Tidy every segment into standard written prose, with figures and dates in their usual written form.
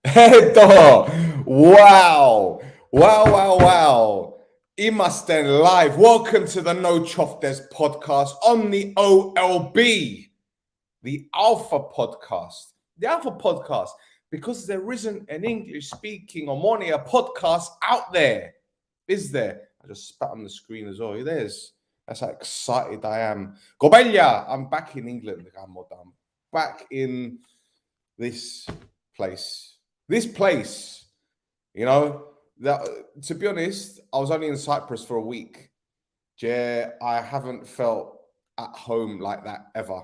Eto! Wow! Wow. Imasten live. Welcome to the No Choftes podcast on the OLB, the Alpha podcast. The Alpha podcast, because there isn't an English-speaking Omonoia podcast out there, is there? I just spat on the screen as well. There's. That's how excited I am. Gobella! I'm back in England. I'm back in this place. This place, you know, that, to be honest, I was only in Cyprus for a week. I haven't felt at home like that ever.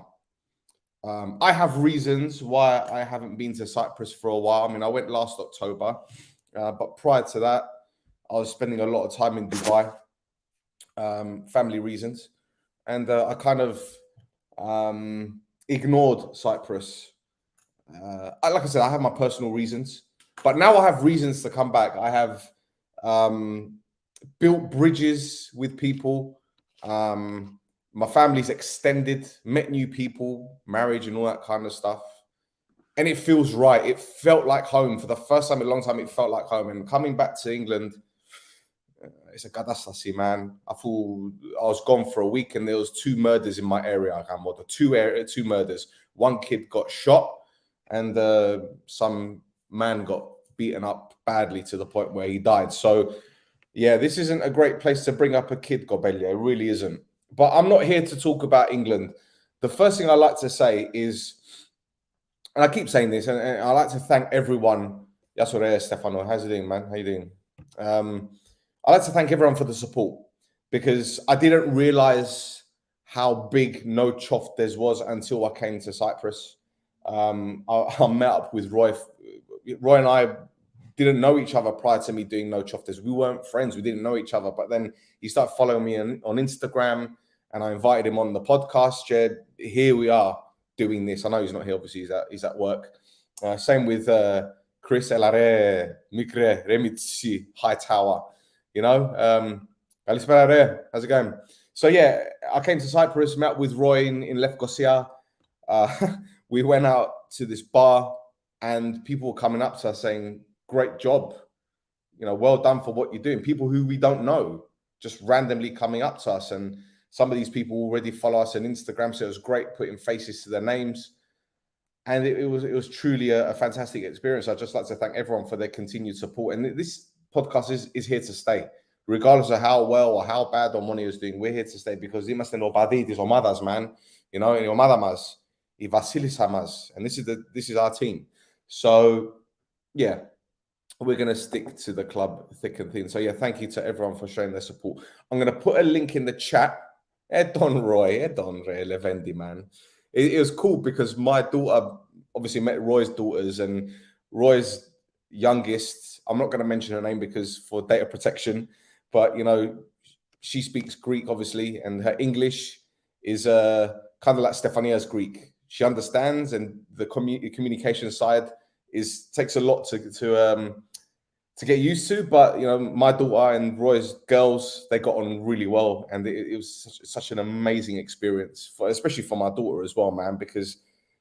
I have reasons why I haven't been to Cyprus for a while. I mean, I went last October, but prior to that, I was spending a lot of time in Dubai, family reasons. And I kind of ignored Cyprus. Like I said, I have my personal reasons, but now I have reasons to come back. I have built bridges with people. My family's extended, met new people, marriage and all that kind of stuff. And it feels right. It felt like home. For the first time in a long time, it felt like home. And coming back to England, it's a catastrophe, man. I thought I was gone for a week and there was 2 murders in my area. Two murders. One kid got shot. And some man got beaten up badly to the point where he died. So, yeah, this isn't a great place to bring up a kid, Gobella. It really isn't. But I'm not here to talk about England. The first thing I like to say is, and I keep saying this, and I like to thank everyone. Yasore, Stefano, how's you doing, man? How you doing? I like to thank everyone for the support, because I didn't realize how big No Choftes was until I came to Cyprus. I met up with Roy. Roy and I didn't know each other prior to me doing No Choftes. We weren't friends. We didn't know each other. But then he started following me on Instagram, and I invited him on the podcast. Jed, here we are doing this. I know he's not here. Obviously, he's at work. Same with Chris Elare, Mikre, Remitsi, Hightower. You know, how's it going? So yeah, I came to Cyprus, met with Roy in Lefkosia. We went out to this bar and people were coming up to us saying, great job. You know, well done for what you're doing. People who we don't know, just randomly coming up to us. And some of these people already follow us on Instagram. So it was great putting faces to their names. And it was truly a fantastic experience. I'd just like to thank everyone for their continued support. And this podcast is here to stay. Regardless of how well or how bad Omonoia is doing, we're here to stay, because είμαστε νοπαδίτες ομάδας, man. You know, in the ομάδα μας. And this is our team. So yeah, we're going to stick to the club thick and thin. So yeah, thank you to everyone for showing their support. I'm going to put a link in the chat. Edon Roy Levendi, man. It was cool because my daughter obviously met Roy's daughters, and Roy's youngest, I'm not going to mention her name because for data protection, but you know, she speaks Greek obviously, and her English is kind of like Stefania's Greek. She understands, and the communication side takes a lot to get used to. But you know, my daughter and Roy's girls, they got on really well, and it was such an amazing experience, especially for my daughter as well, man. Because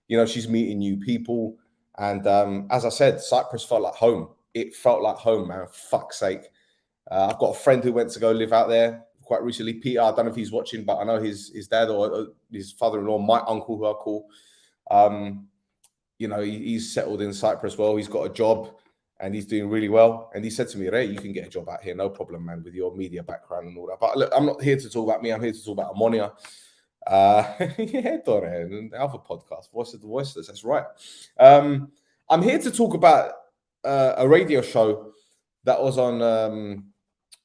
you know, she's meeting new people, and as I said, Cyprus felt like home. It felt like home, man. Fuck's sake. I've got a friend who went to go live out there quite recently. Peter, I don't know if he's watching, but I know his dad or his father-in-law, my uncle, who I call, you know, he's settled in Cyprus well. He's got a job and he's doing really well. And he said to me, Ray, you can get a job out here, no problem, man, with your media background and all that. But look, I'm not here to talk about me. I'm here to talk about Omonoia. Yeah, Dore, Alpha podcast, Voice of the Voiceless. That's right. I'm here to talk about a radio show that was on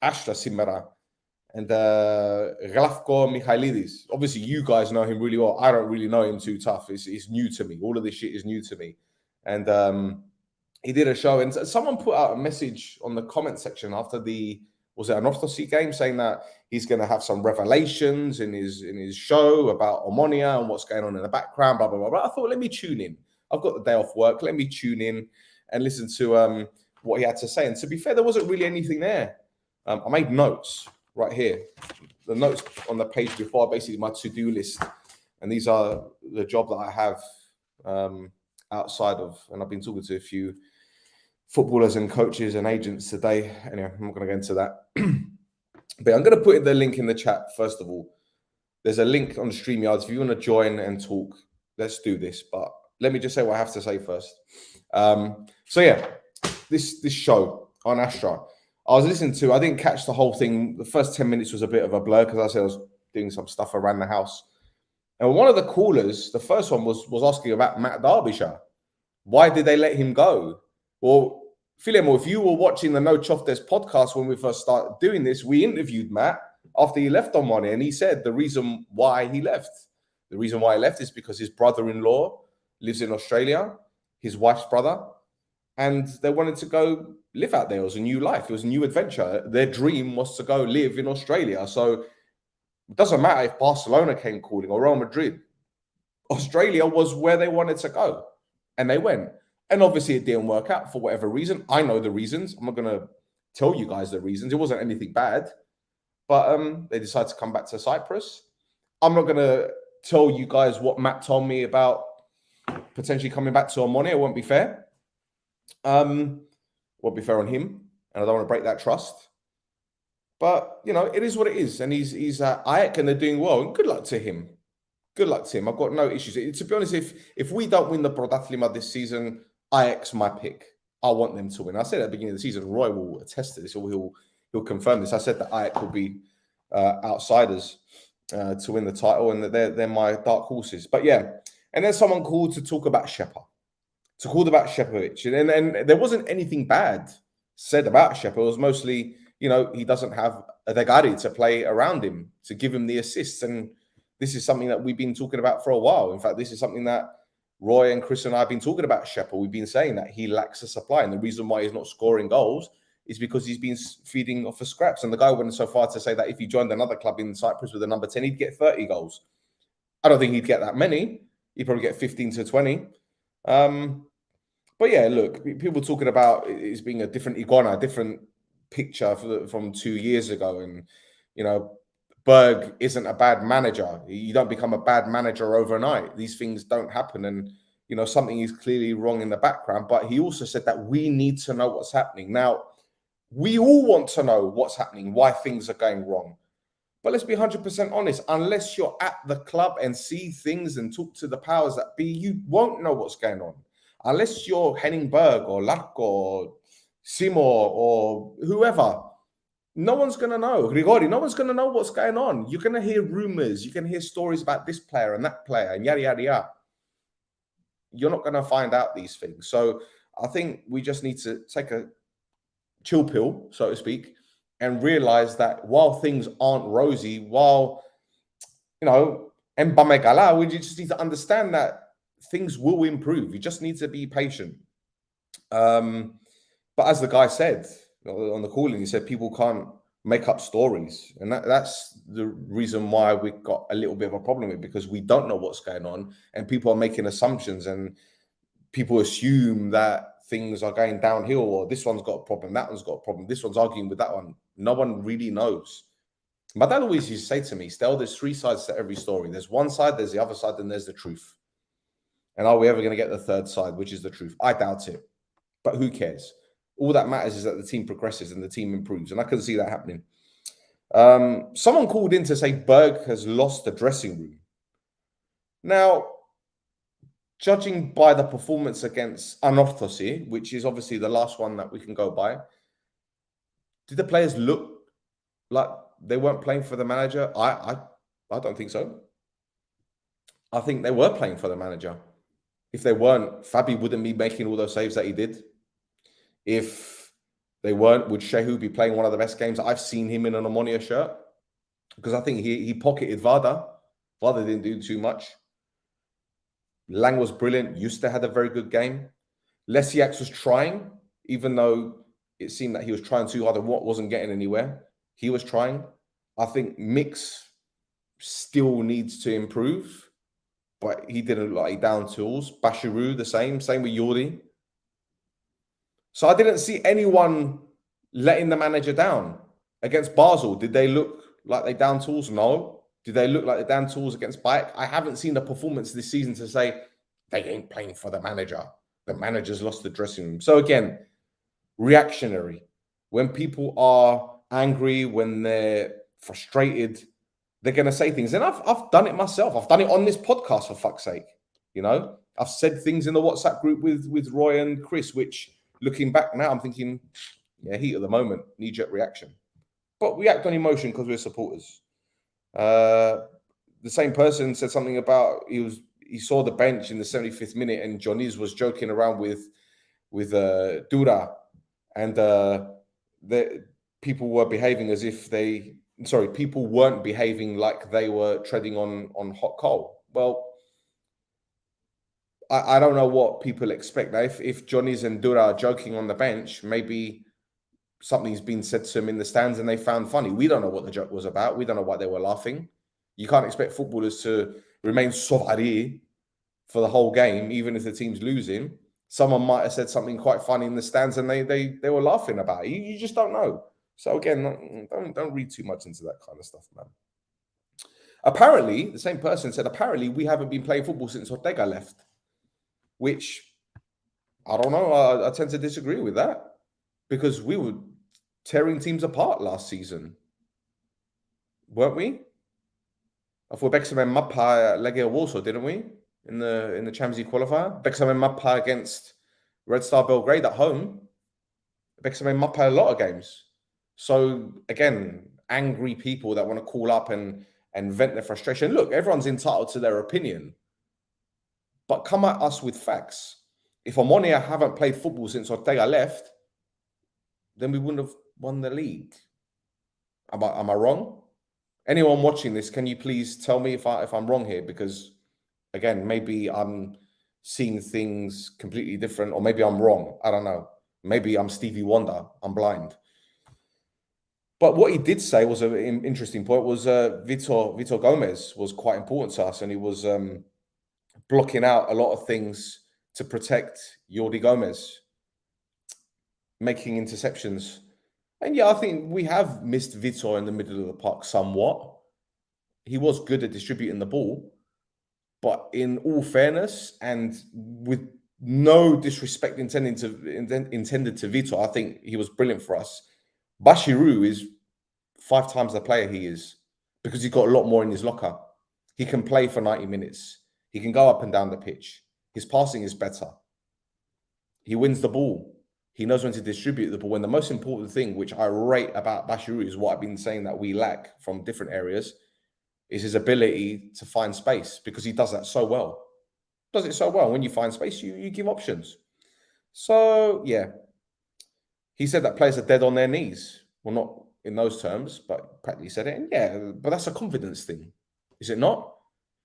ASTRA σήμερα. And Gλαύκο Μιχαηλίδη. Obviously, you guys know him really well. I don't really know him too tough. It's new to me. All of this shit is new to me. And he did a show, and someone put out a message on the comment section after was it an Orthodoxy game, saying that he's going to have some revelations in his show about Omonoia and what's going on in the background, blah, blah, blah, blah. I thought, let me tune in. I've got the day off work. Let me tune in and listen to what he had to say. And to be fair, there wasn't really anything there. I made notes right here. The notes on the page before are basically my to-do list. And these are the job that I have outside of, and I've been talking to a few footballers and coaches and agents today. Anyway, I'm not going to go into that. But I'm going to put the link in the chat, first of all. There's a link on StreamYards. If you want to join and talk, let's do this. But let me just say what I have to say first. So yeah, this show on ASTRA, I was listening to, I didn't catch the whole thing. The first 10 minutes was a bit of a blur because I said I was doing some stuff around the house. And one of the callers, the first one was asking about Matt Derbyshire. Why did they let him go? Well, Filemo, if you were watching the No Choftes podcast when we first started doing this, we interviewed Matt after he left Omonoia, and he said the reason why he left. The reason why he left is because his brother-in-law lives in Australia, his wife's brother, and they wanted to go live out there. It was a new life. It was a new adventure. Their dream was to go live in Australia. So it doesn't matter if Barcelona came calling or Real Madrid. Australia was where they wanted to go, and they went. And obviously it didn't work out for whatever reason. I know the reasons. I'm not going to tell you guys the reasons. It wasn't anything bad. But they decided to come back to Cyprus. I'm not going to tell you guys what Matt told me about potentially coming back to Omonoia. It won't be fair. Won't be fair on him. And I don't want to break that trust. But, you know, it is what it is. And he's at Ajax and they're doing well. And good luck to him. Good luck to him. I've got no issues. To be honest, if we don't win the Prodathlimat this season, Ajax my pick. I want them to win. I said at the beginning of the season, Roy will attest to this, or he'll confirm this. I said that Ajax will be outsiders to win the title, and they're my dark horses. But yeah, and then someone called to talk about Shepa, and there wasn't anything bad said about Shepa. It was mostly, you know, he doesn't have a Degari to play around him to give him the assists, and this is something that we've been talking about for a while. In fact, this is something that Roy and Chris and I have been talking about Shepa. We've been saying that he lacks a supply, and the reason why he's not scoring goals is because he's been feeding off of scraps. And the guy went so far to say that if he joined another club in Cyprus with a number 10, he'd get 30 goals. I don't think he'd get that many. He'd probably get 15 to 20. But yeah, look, people talking about it being a different iguana, a different picture from 2 years ago. And, you know, Berg isn't a bad manager. You don't become a bad manager overnight. These things don't happen. And, you know, something is clearly wrong in the background. But he also said that we need to know what's happening. Now, we all want to know what's happening, why things are going wrong. But let's be 100% honest. Unless you're at the club and see things and talk to the powers that be, you won't know what's going on. Unless you're Henning Berg or Latko or Simo or whoever, no one's going to know. Grigori, no one's going to know what's going on. You're going to hear rumors. You can hear stories about this player and that player and yada, yada, yada. You're not going to find out these things. So I think we just need to take a chill pill, so to speak, and realize that while things aren't rosy, while, you know, Mbamegala, we just need to understand that things will improve. You just need to be patient. But as the guy said on the calling, he said people can't make up stories. And that's the reason why we've got a little bit of a problem with it, because we don't know what's going on and people are making assumptions and people assume that things are going downhill, or this one's got a problem, that one's got a problem, this one's arguing with that one. No one really knows. My dad always used to say to me, Stel, there's three sides to every story. There's one side, there's the other side, and there's the truth. And are we ever going to get the third side, which is the truth? I doubt it. But who cares? All that matters is that the team progresses and the team improves. And I can see that happening. Someone called in to say Berg has lost the dressing room. Now, judging by the performance against Anorthosi, which is obviously the last one that we can go by, did the players look like they weren't playing for the manager? I don't think so. I think they were playing for the manager. If they weren't, Fabi wouldn't be making all those saves that he did. If they weren't, would Shehu be playing one of the best games? I've seen him in an Omonoia shirt, because I think he pocketed Vada. Vada didn't do too much. Lang was brilliant. Yusta had a very good game. Lesiax was trying, even though it seemed that he was trying too hard and wasn't getting anywhere. He was trying. I think Mix still needs to improve, but he didn't look like down tools. Bashiru, the same with Yordi. So I didn't see anyone letting the manager down. Against Basel, did they look like they down tools? No. Did they look like they down tools against Bayek? I haven't seen a performance this season to say they ain't playing for the manager. The manager's lost the dressing room. So again, reactionary. When people are angry, when they're frustrated, they're going to say things. And I've done it myself. I've done it on this podcast, for fuck's sake. You know, I've said things in the WhatsApp group with Roy and Chris, which looking back now, I'm thinking, yeah, heat of the moment, knee-jerk reaction. But we act on emotion because we're supporters. The same person said something about he saw the bench in the 75th minute and Johnny's was joking around with Dura, and the people were behaving as if people weren't behaving like they were treading on hot coal. Well, I don't know what people expect. Now, if Johnny's and Dura are joking on the bench, maybe something's been said to them in the stands and they found funny. We don't know what the joke was about. We don't know why they were laughing. You can't expect footballers to remain sauvé for the whole game, even if the team's losing. Someone might have said something quite funny in the stands and they were laughing about it. You just don't know. So again, don't read too much into that kind of stuff, man. Apparently, the same person said, apparently we haven't been playing football since Ortega left, which I don't know. I tend to disagree with that because we were tearing teams apart last season, weren't we? I thought Bexham and Mappa Legia Warsaw, didn't we? In the Champions League qualifier. Bexham and Mappa against Red Star Belgrade at home. Bexham and Mappa a lot of games. So again, angry people that want to call up and vent their frustration. Look, everyone's entitled to their opinion, but come at us with facts. If Omonoia haven't played football since Ortega left, then we wouldn't have won the league. Am I wrong? Anyone watching this, can you please tell me if I'm wrong here? Because again, maybe I'm seeing things completely different, or maybe I'm wrong. I don't know. Maybe I'm Stevie Wonder. I'm blind. But what he did say was an interesting point. Was Vitor Gomez was quite important to us, and he was blocking out a lot of things to protect Jordi Gomez, making interceptions. And yeah, I think we have missed Vitor in the middle of the park somewhat. He was good at distributing the ball, but in all fairness and with no disrespect intended to Vitor, I think he was brilliant for us. Bashiru is 5 times the player he is because he's got a lot more in his locker. He can play for 90 minutes. He can go up and down the pitch. His passing is better. He wins the ball. He knows when to distribute the ball. And the most important thing, which I rate about Bashiru, is what I've been saying that we lack from different areas, is his ability to find space, because he does that so well. Does it so well. When you find space, you give options. So, yeah. He said that players are dead on their knees. Well, not in those terms, but practically said it. And yeah, but that's a confidence thing, is it not?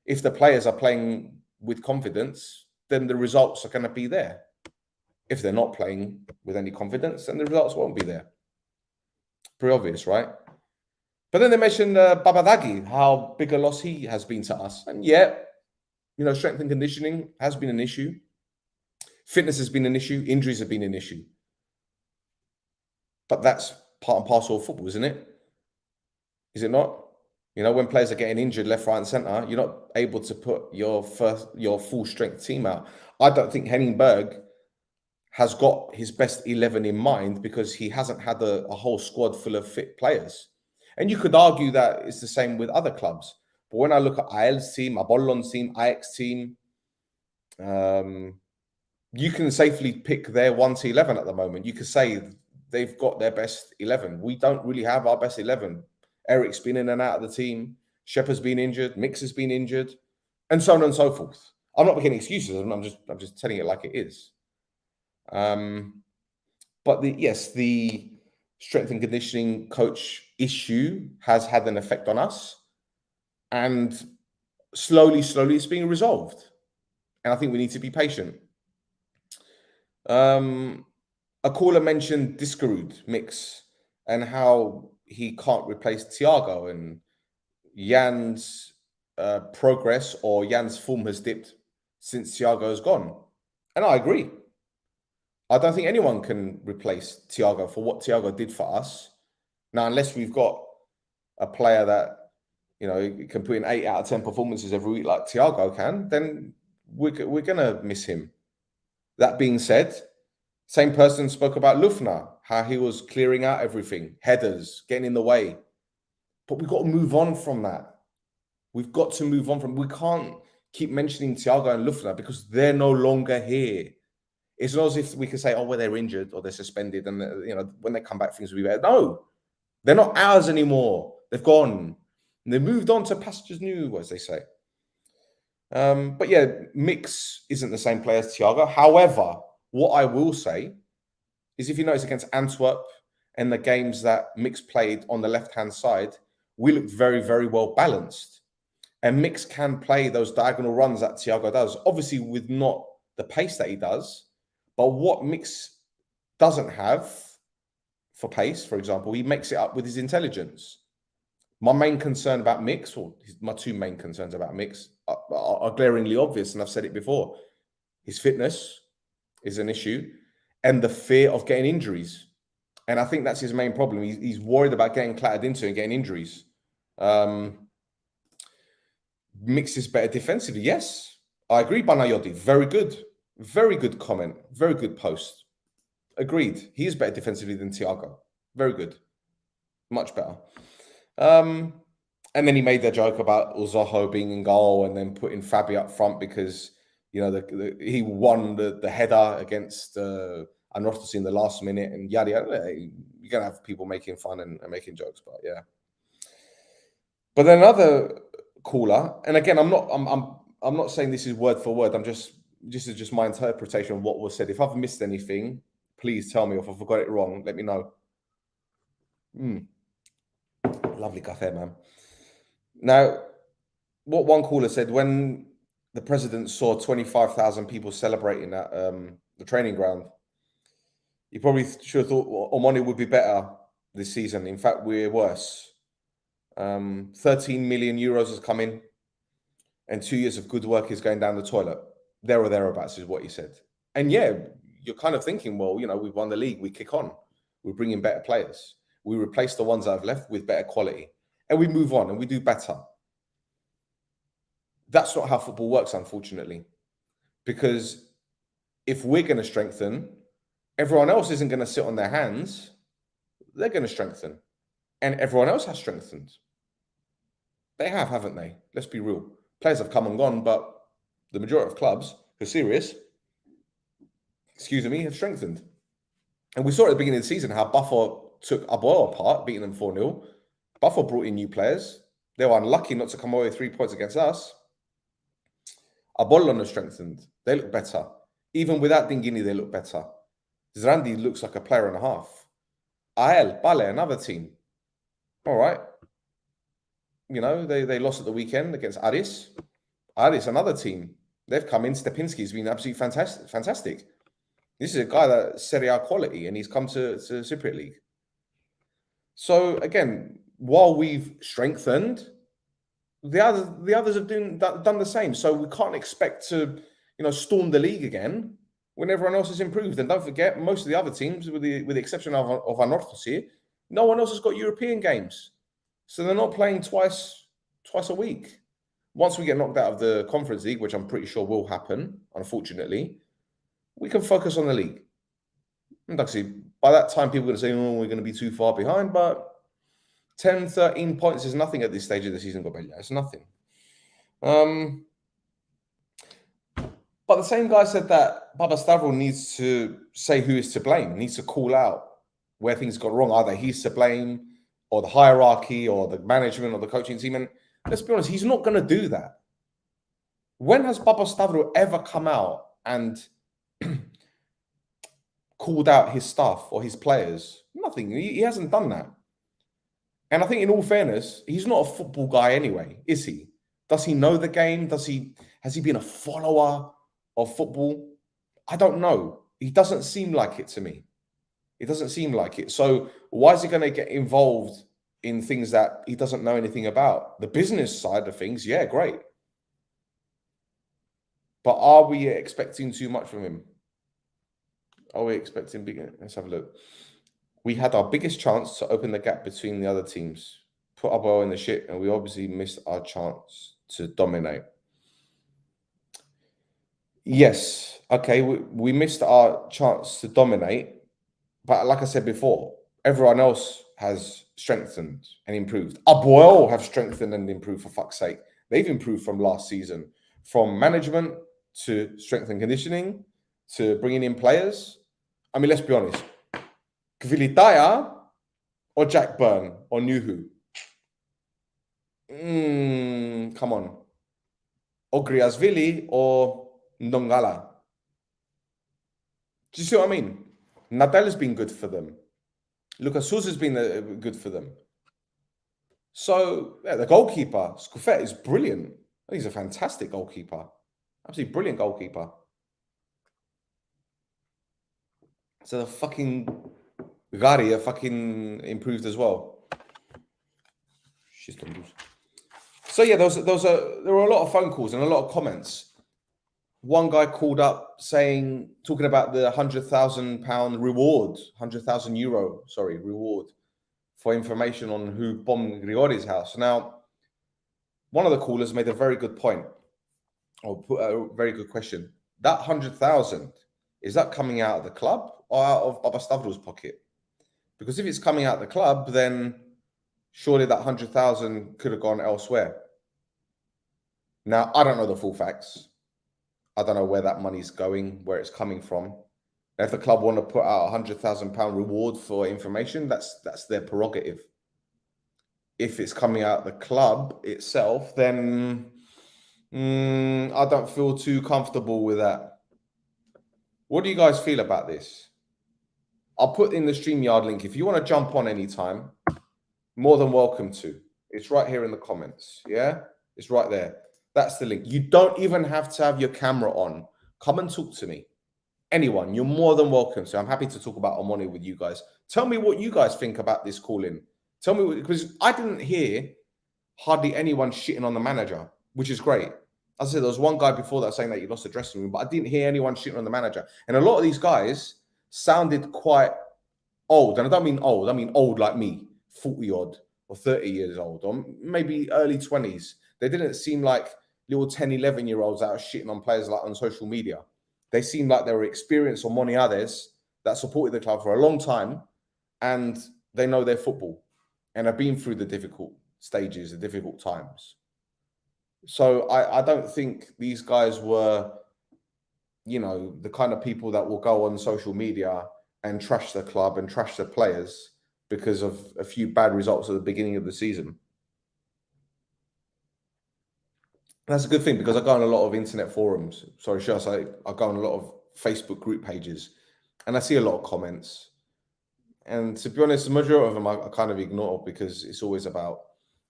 If the players are playing with confidence, then the results are going to be there. If they're not playing with any confidence, then the results won't be there. Pretty obvious, right? But then they mentioned Babadagi, how big a loss he has been to us. And yeah, strength and conditioning has been an issue. Fitness has been an issue. Injuries have been an issue. But that's part and parcel of football, isn't it? Is it not? When players are getting injured left, right, and centre, you're not able to put your full strength team out. I don't think Henning Berg has got his best 11 in mind because he hasn't had a whole squad full of fit players. And you could argue that it's the same with other clubs. But when I look at AEL's team, Apollon's team, Ajax team, you can safely pick their 1 to 11 at the moment. You could say they've got their best 11. We don't really have our best 11. Eric's been in and out of the team. Shepard's been injured. Mix has been injured, and so on and so forth. I'm not making excuses. I'm just telling it like it is. But the strength and conditioning coach issue has had an effect on us, and slowly it's being resolved. And I think we need to be patient. A caller mentioned Diskerud Mix and how he can't replace Thiago, and Jan's progress or Jan's form has dipped since Thiago's gone. And I agree. I don't think anyone can replace Thiago for what Thiago did for us. Now, unless we've got a player that, can put in 8 out of 10 performances every week like Thiago can, then we're going to miss him. That being said, Same person spoke about Lufna, how he was clearing out everything, headers, getting in the way. But we've got to move on from that. We've got to move on from. We can't keep mentioning Thiago and Lufna because they're no longer here. It's not as if we can say, oh, well, they're injured or they're suspended, and when they come back, things will be better. No, they're not ours anymore. They've gone. And they moved on to pastures new, as they say. But yeah, Mix isn't the same player as Thiago. However, what I will say is, if you notice against Antwerp and the games that Mix played on the left-hand side, we looked very, very well balanced. And Mix can play those diagonal runs that Thiago does, obviously with not the pace that he does. But what Mix doesn't have for pace, for example, he makes it up with his intelligence. My main concern about Mix, or my two main concerns about Mix, are glaringly obvious, and I've said it before. His fitness is an issue, and the fear of getting injuries. And I think that's his main problem. He's worried about getting clattered into and getting injuries. Mix is better defensively. Yes, I agree, Banayodi. Very good. Very good comment. Very good post. Agreed. He is better defensively than Thiago. Very good. Much better. And then he made the joke about Uzoho being in goal and then putting Fabi up front because, he won the header against Anorthosis in the last minute and yada, yada. You're going to have people making fun and making jokes, but yeah. But then another caller, and again, I'm not saying this is word for word. This is just my interpretation of what was said. If I've missed anything, please tell me. Or if I've got it wrong, let me know. Lovely cafe, man. Now, what one caller said, when the president saw 25,000 people celebrating at the training ground, he probably should have thought Omonoia would be better this season. In fact, we're worse. 13 million euros has come in, and 2 years of good work is going down the toilet. There or thereabouts is what he said. And yeah, you're kind of thinking, well, we've won the league, we kick on. We bring in better players. We replace the ones that have left with better quality. And we move on and we do better. That's not how football works, unfortunately. Because if we're going to strengthen, everyone else isn't going to sit on their hands. They're going to strengthen. And everyone else has strengthened. They have, haven't they? Let's be real. Players have come and gone, but the majority of clubs who are serious, have strengthened. And we saw at the beginning of the season how Buffon took Aboil apart, beating them 4-0. Buffon brought in new players. They were unlucky not to come away with 3 points against us. Aboil has strengthened. They look better. Even without Dingini, they look better. Zrandi looks like a player and a half. AEL, Bale, another team. All right. They lost at the weekend against Aris. Aris, another team. They've come in. Stepinski's been absolutely fantastic. This is a guy that's Serie A quality, and he's come to Cypriot League. So again, while we've strengthened, the others have done the same. So we can't expect to, storm the league again when everyone else has improved. And don't forget, most of the other teams, with the exception of Anorthosis, no one else has got European games. So they're not playing twice a week. Once we get knocked out of the Conference League, which I'm pretty sure will happen, unfortunately, we can focus on the league. And actually, by that time, people are going to say, oh, we're going to be too far behind. But 10, 13 points is nothing at this stage of the season, Gobella. It's nothing. But the same guy said that Baba Stavro needs to say who is to blame, needs to call out where things got wrong. Either he's to blame, or the hierarchy, or the management, or the coaching team. And let's be honest, he's not going to do that. When has Baba Stavro ever come out and called out his staff or his players? Nothing. He hasn't done that. And I think, in all fairness, he's not a football guy anyway, is he? Does he know the game? Has he been a follower of football? I don't know. He doesn't seem like it to me. It doesn't seem like it. So why is he going to get involved in things that he doesn't know anything about? The business side of things, yeah, great. But are we expecting too much from him? Are we expecting bigger? Let's have a look. We had our biggest chance to open the gap between the other teams, put our ball in the shit, and we obviously missed our chance to dominate. Yes, okay, we missed our chance to dominate, but like I said before, everyone else has strengthened and improved. Aboil have strengthened and improved, for fuck's sake. They've improved from last season, from management to strength and conditioning to bringing in players. I mean, let's be honest. Kvilitaya or Jack Byrne or Nuhu? Come on. Or Griasvili or Ndongala? Do you see what I mean? Nadal has been good for them. Lucas Souza has been good for them. So, yeah, the goalkeeper, Scuffet, is brilliant. He's a fantastic goalkeeper. Absolutely brilliant goalkeeper. So the fucking Gari are fucking improved as well. So yeah, there were a lot of phone calls and a lot of comments. One guy called up talking about the £100,000 reward, €100,000, reward for information on who bombed Grigori's house. Now, one of the callers made a very good point, or put a very good question. That 100,000, is that coming out of the club or out of Baba Stavro's pocket? Because if it's coming out of the club, then surely that 100,000 could have gone elsewhere. Now, I don't know the full facts. I don't know where that money's going, where it's coming from. If the club want to put out £100,000 reward for information, that's their prerogative. If it's coming out the club itself, then I don't feel too comfortable with that. What do you guys feel about this? I'll put in the StreamYard link. If you want to jump on anytime, more than welcome to. It's right here in the comments. Yeah, it's right there. That's the link. You don't even have to have your camera on. Come and talk to me. Anyone, you're more than welcome. So I'm happy to talk about Omonoia with you guys. Tell me what you guys think about this call-in. Tell me, because I didn't hear hardly anyone shitting on the manager, which is great. As I said, there was one guy before that saying that he lost the dressing room, but I didn't hear anyone shitting on the manager. And a lot of these guys sounded quite old. And I don't mean old. I mean old like me, 40-odd or 30 years old, or maybe early 20s. They didn't seem like little 10, 11-year-olds that are shitting on players like on social media. They seemed like they were experienced Omoniades that supported the club for a long time, and they know their football and have been through the difficult stages, the difficult times. So I don't think these guys were, the kind of people that will go on social media and trash the club and trash the players because of a few bad results at the beginning of the season. That's a good thing, because I go on a lot of internet forums. Sorry, should I say, I go on a lot of Facebook group pages, and I see a lot of comments. And to be honest, the majority of them I kind of ignore, because it's always about,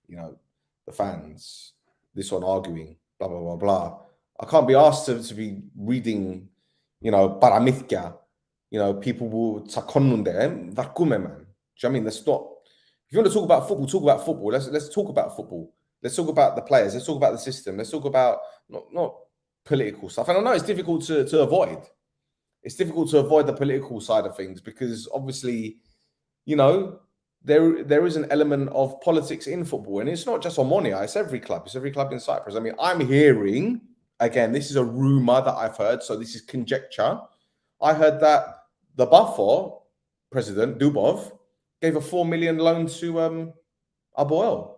the fans, this one arguing, blah, blah, blah, blah. I can't be asked to be reading, paramithia, people will takonunde, man. Do you know what I mean? That's not, if you want to talk about football, talk about football. Let's talk about football. Let's talk about the players. Let's talk about the system. Let's talk about not political stuff. And I know it's difficult to avoid. It's difficult to avoid the political side of things, because obviously, there is an element of politics in football. And it's not just Omonoia, it's every club. It's every club in Cyprus. I mean, I'm hearing, again, this is a rumor that I've heard, so this is conjecture. I heard that the Buffon president, Dubov, gave a 4 million loan to Aboil.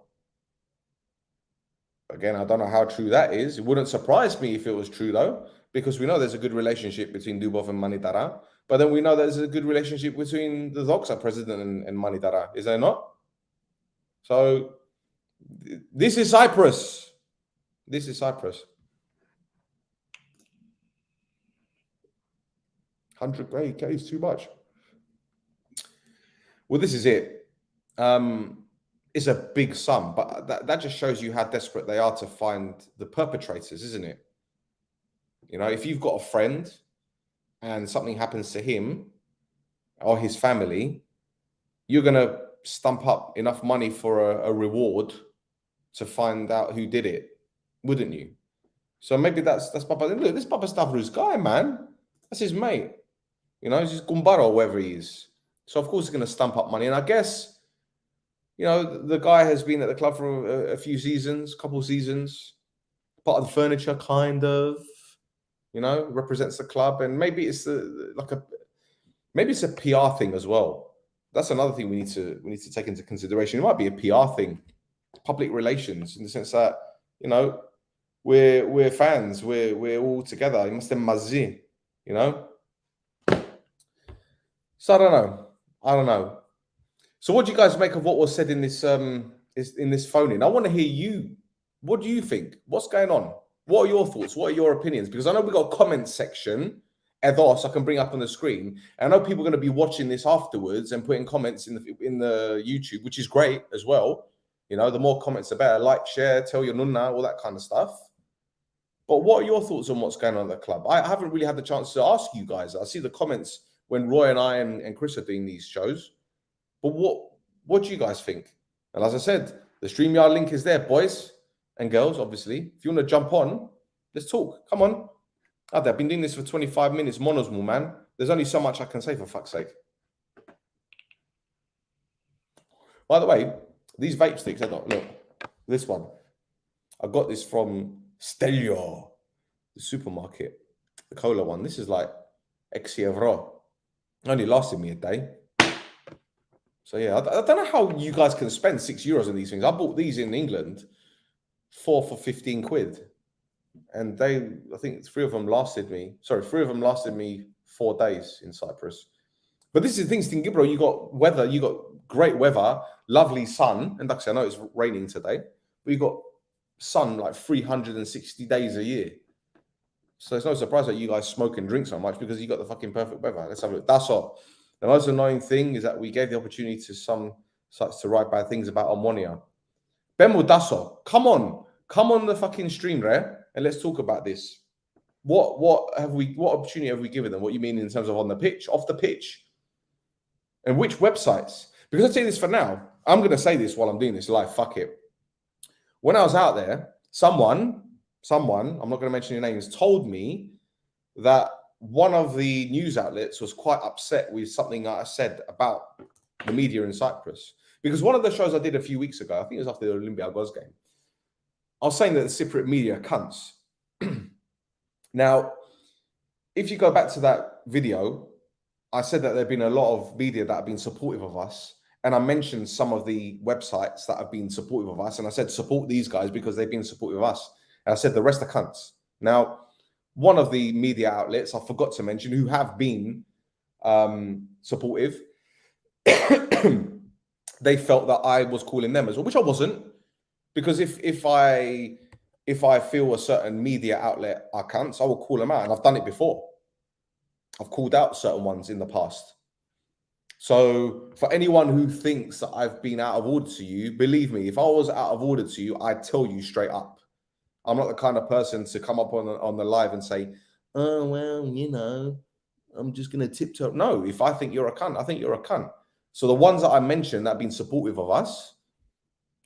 Again, I don't know how true that is. It wouldn't surprise me if it was true, though, because we know there's a good relationship between Dubov and Manitara. But then we know there's a good relationship between the Doxa president and Manitara. Is there not? So this is Cyprus. This is Cyprus. 100K is too much. Well, this is it. It's a big sum, but that just shows you how desperate they are to find the perpetrators, isn't it? If you've got a friend and something happens to him or his family, you're going to stump up enough money for a reward to find out who did it, wouldn't you? So maybe that's Papa. Look, this Papa Stavros guy, man, that's his mate. He's just Gumbaro or wherever he is. So of course he's going to stump up money. And I guess, the guy has been at the club for a few seasons, couple seasons, part of the furniture, kind of. you know, represents the club, and maybe it's maybe it's a PR thing as well. That's another thing we need to take into consideration. It might be a PR thing, public relations, in the sense that, you know, we're fans, we're all together. You must have mazi, you know. So I don't know. So what do you guys make of what was said in this phone-in? I want to hear you. What do you think? What's going on? What are your thoughts? What are your opinions? Because I know we've got a comment section, Edos, I can bring up on the screen. And I know people are going to be watching this afterwards and putting comments in the YouTube, which is great as well. You know, the more comments, the better. Like, share, tell your nunna, all that kind of stuff. But what are your thoughts on what's going on at the club? I haven't really had the chance to ask you guys. I see the comments when Roy and I and Chris are doing these shows. But what do you guys think? And as I said, the StreamYard link is there, boys and girls, obviously. If you want to jump on, let's talk. Come on. I've been doing this for 25 minutes, monosmal, man. There's only so much I can say, for fuck's sake. By the way, these vape sticks, look, this one. I got this from Stel, the supermarket, the cola one. This is like €6. Only lasted me a day. So yeah, I don't know how you guys can spend €6 on these things. I bought these in England, 4 for 15 quid. And I think 3 of them lasted me 4 days in Cyprus. But this is the thing, bro, you got weather, you got great weather, lovely sun. And actually, I know it's raining today, but you got sun like 360 days a year. So it's no surprise that you guys smoke and drink so much, because you got the fucking perfect weather. Let's have a look. That's all. The most annoying thing is that we gave the opportunity to some sites to write bad things about Omonoia. Bemu Dasso, come on the fucking stream, there, and let's talk about this. What opportunity have we given them? What you mean in terms of on the pitch, off the pitch? And which websites? Because I'll say this for now. I'm going to say this while I'm doing this live. Fuck it. When I was out there, someone, I'm not going to mention your names, told me that one of the news outlets was quite upset with something that I said about the media in Cyprus. Because one of the shows I did a few weeks ago, I think it was after the Olympiacos game, I was saying that the Cypriot media are cunts. Now, if you go back to that video, I said that there have been a lot of media that have been supportive of us. And I mentioned some of the websites that have been supportive of us. And I said, support these guys because they've been supportive of us. And I said, the rest are cunts. Now, one of the media outlets, I forgot to mention, who have been supportive, they felt that I was calling them as well, which I wasn't. Because if I feel a certain media outlet are cunts, I will call them out. And I've done it before. I've called out certain ones in the past. So for anyone who thinks that I've been out of order to you, believe me, if I was out of order to you, I'd tell you straight up. I'm not the kind of person to come up on the live and say, oh, well, you know, I'm just going to tiptoe. No, if I think you're a cunt, I think you're a cunt. So the ones that I mentioned that have been supportive of us,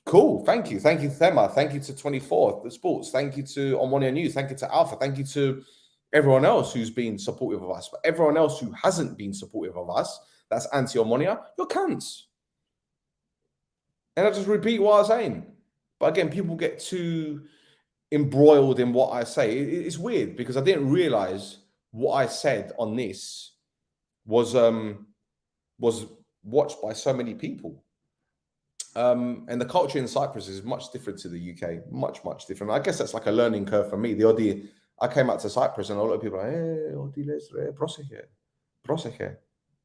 cool. Thank you. Thank you, Thema. Thank you to 24, the Sports. Thank you to Omonoia News. Thank you to Alpha. Thank you to everyone else who's been supportive of us. But everyone else who hasn't been supportive of us, that's anti-Omonoia, you're cunts. And I just repeat what I was saying. But again, people get too embroiled in what I say. It's weird because I didn't realize what I said on this was watched by so many people. And the culture in Cyprus is much different to the UK. Much, much different. I guess that's like a learning curve for me. I came out to Cyprus and a lot of people are like, hey, proseche.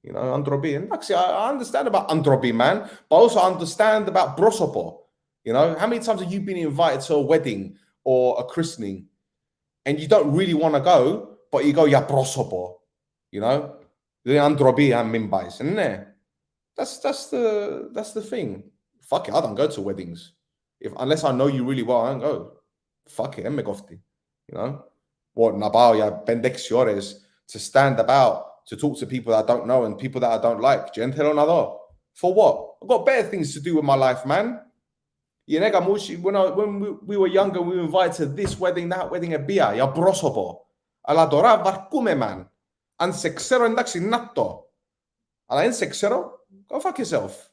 You know, androbi. And actually, I understand about androbi, man, but I also understand about prosopo. You know, how many times have you been invited to a wedding or a christening and you don't really want to go, but you go, ya prosopo, you know, the androbi and mimbais. And that's the thing. Fuck it, I don't go to weddings. Unless I know you really well, I don't go. Fuck it, you know. What, nabao ya 16 horas to stand about, to talk to people that I don't know and people that I don't like. For what? I've got better things to do with my life, man. When we were younger, we were invited to this wedding, that wedding, a bia, ya prosopo. Αλλά τώρα βαρκούμε, man. Αν σε ξέρω, εντάξει, να το. Αλλά αν σε ξέρω, go fuck yourself.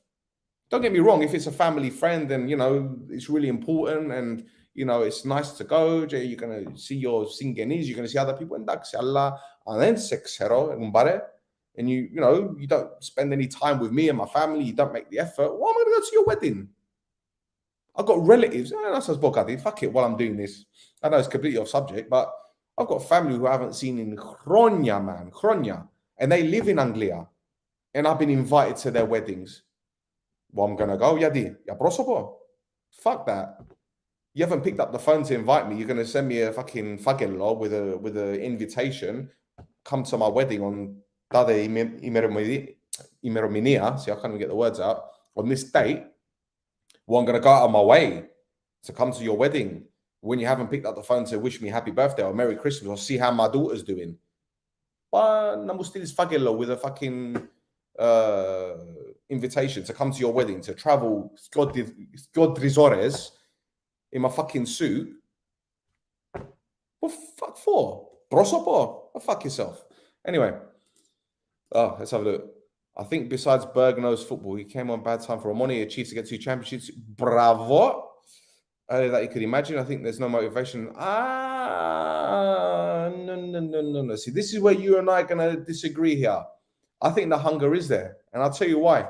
Don't get me wrong, if it's a family friend and, you know, it's really important and, you know, it's nice to go. You're going to see your Singenese, you're going to see other people. And then sexero, and you know, you don't spend any time with me and my family. You don't make the effort. Why am I going to go to your wedding? I've got relatives. Fuck it while I'm doing this. I know it's completely off subject, but I've got family who I haven't seen in Chronia, man. Chronia. And they live in Anglia. And I've been invited to their weddings. Well, I'm going to go. Fuck that. You haven't picked up the phone to invite me. You're going to send me a fucking fagello with an invitation. Come to my wedding on Dade Imerominia. See, I can't even get the words out. On this date, well, I'm going to go out of my way to come to your wedding when you haven't picked up the phone to wish me happy birthday or Merry Christmas or see how my daughter's doing. But I'm still this fagello with a fucking invitation to come to your wedding, to travel Skodrizores in my fucking suit. What fuck for? Prosopo? Oh, fuck yourself. Anyway, let's have a look. I think besides Bergano's football, he came on bad time for Omonoia Chiefs to get 2 championships. Bravo. That you could imagine. I think there's no motivation. No. See, this is where you and I are going to disagree here. I think the hunger is there. And I'll tell you why.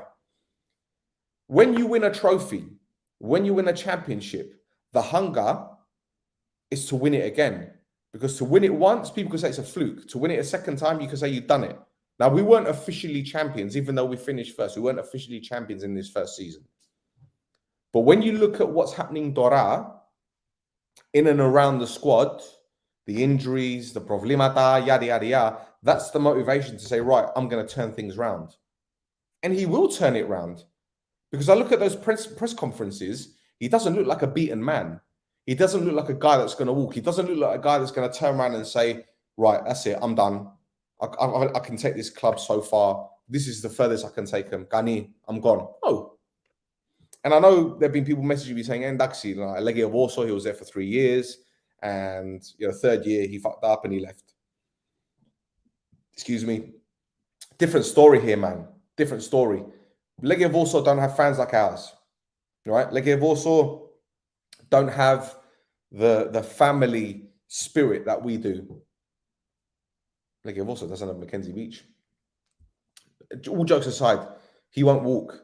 When you win a trophy, when you win a championship, the hunger is to win it again. Because to win it once, people can say it's a fluke. To win it a second time, you can say you've done it. Now, we weren't officially champions, even though we finished first. We weren't officially champions in this first season. But when you look at what's happening, Dora, in and around the squad, the injuries, the problemata, yada, yada, yada, that's the motivation to say, right, I'm going to turn things round. And he will turn it round. Because I look at those press conferences, he doesn't look like a beaten man. He doesn't look like a guy that's going to walk. He doesn't look like a guy that's going to turn around and say, right, that's it, I'm done. I can take this club so far. This is the furthest I can take him. Gani, I'm gone. No. And I know there have been people messaging me saying, Endaxi, like Legia Warsaw, he was there for 3 years. And, you know, 3rd year, he fucked up and he left. Excuse me. Different story here, man. Different story. Legia Warsaw don't have fans like ours. Right? Legia Warsaw don't have the family spirit that we do. Legia Warsaw doesn't have Mackenzie Beach. All jokes aside, he won't walk.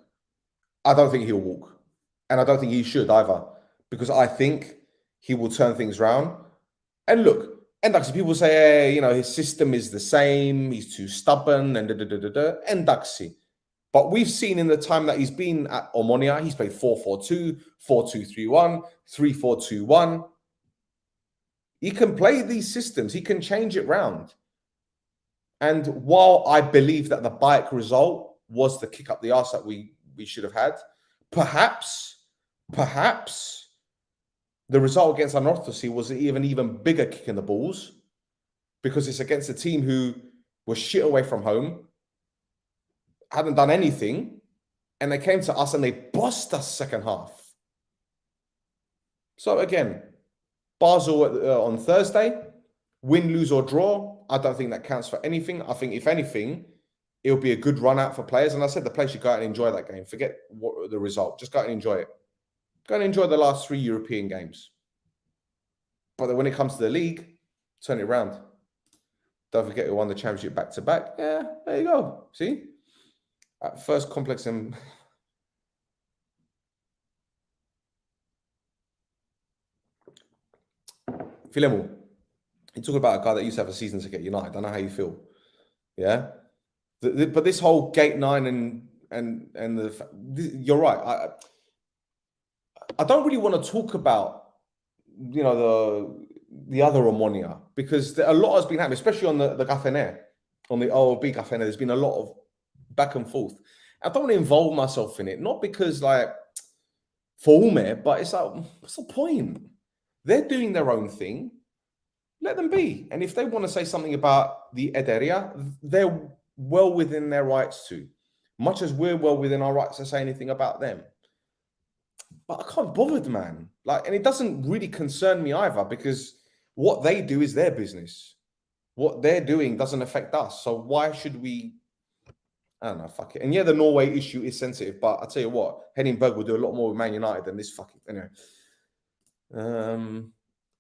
I don't think he'll walk. And I don't think he should either. Because I think he will turn things around. And look, Endaxi, people say, hey, you know, his system is the same. He's too stubborn and da-da-da-da-da. Endaxi. But we've seen in the time that he's been at Omonoia, he's played 4-4-2, 4-2-3-1, 3-4-2-1. He can play these systems. He can change it round. And while I believe that the Bayek result was the kick up the arse that we should have had, perhaps the result against Anorthosis was an even bigger kick in the balls because it's against a team who was shit away from home, hadn't done anything, and they came to us and they bossed us second half. So again, Basel on Thursday, win, lose or draw, I don't think that counts for anything. I think if anything, it'll be a good run out for players. And I said the players should go out and enjoy that game. Forget the result. Just go out and enjoy it. Go and enjoy the last 3 European games. But then when it comes to the league, turn it around. Don't forget who won the championship back-to-back. Yeah, there you go. See? At first complex and... Filemu, you talk about a guy that used to have a season ticket at United. I don't know how you feel. Yeah? But this whole Gate 9 you're right. I don't really want to talk about, you know, the other Omonoia because a lot has been happening, especially on the Gafene, on the OLB Gafene. There's been a lot of back and forth. I don't want to involve myself in it, not because like for Ume, but it's like, what's the point? They're doing their own thing. Let them be. And if they want to say something about the Ederia, they're well within their rights to, much as we're well within our rights to say anything about them. But I can't bother, man. Like, and it doesn't really concern me either because what they do is their business. What they're doing doesn't affect us. So why should we? I don't know, fuck it. And yeah, the Norway issue is sensitive, but I'll tell you what, Henningberg will do a lot more with Man United than this fucking... Anyway.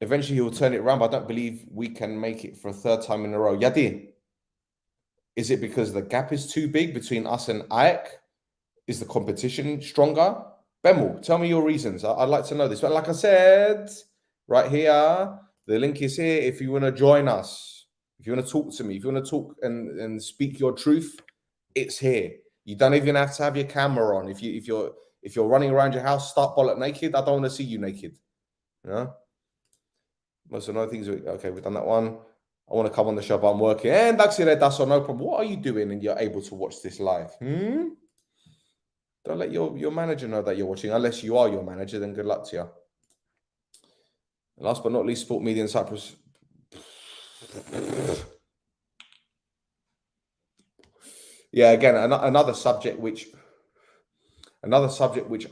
Eventually, he will turn it around, but I don't believe we can make it for a third time in a row. Yadi, is it because the gap is too big between us and AEK? Is the competition stronger? Bemel, tell me your reasons. I'd like to know this. But like I said, right here, the link is here. If you want to join us, if you want to talk to me, if you want to talk and speak your truth, it's here. You don't even have to have your camera on. If you're running around your house, start bollock naked. I don't want to see you naked. You know? Most of the other things. Okay, we've done that one. I want to come on the show, but I'm working. And that's it. That's no problem. What are you doing? And you're able to watch this live. Don't let your manager know that you're watching, unless you are your manager. Then good luck to you. Last but not least, sport media in Cyprus. Yeah, again, another subject which